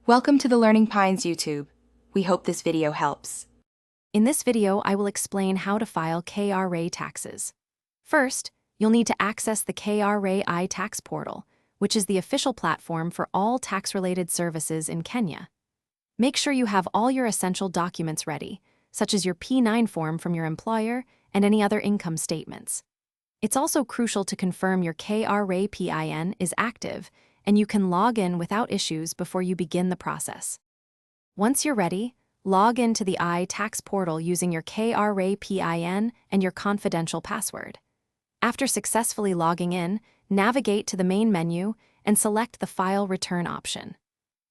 Welcome to the Learning Pines YouTube. We hope this video helps. In this video, I will explain how to file KRA taxes. First, you'll need to access the KRA tax portal, which is the official platform for all tax-related services in Kenya. Make sure you have all your essential documents ready, such as your P9 form from your employer and any other income statements. It's also crucial to confirm your KRA PIN is active and you can log in without issues before you begin the process. Once you're ready, log into the iTax portal using your KRA PIN and your confidential password. After successfully logging in, navigate to the main menu and select the File Return option.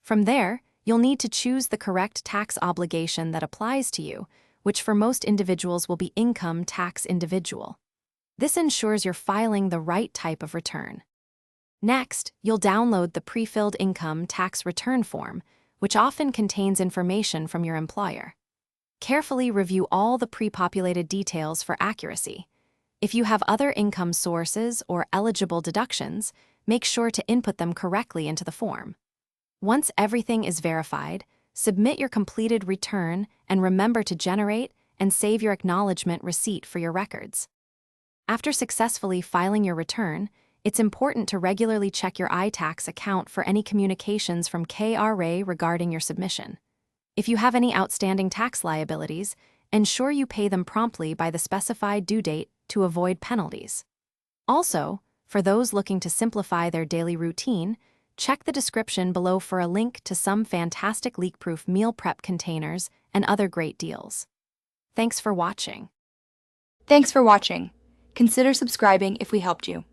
From there, you'll need to choose the correct tax obligation that applies to you, which for most individuals will be income tax individual. This ensures you're filing the right type of return. Next, you'll download the pre-filled income tax return form, which often contains information from your employer. Carefully review all the pre-populated details for accuracy. If you have other income sources or eligible deductions, make sure to input them correctly into the form. Once everything is verified, submit your completed return and remember to generate and save your acknowledgement receipt for your records. After successfully filing your return, it's important to regularly check your iTax account for any communications from KRA regarding your submission. If you have any outstanding tax liabilities, ensure you pay them promptly by the specified due date to avoid penalties. Also, for those looking to simplify their daily routine, check the description below for a link to some fantastic leak-proof meal prep containers and other great deals. Thanks for watching. Thanks for watching. Consider subscribing if we helped you.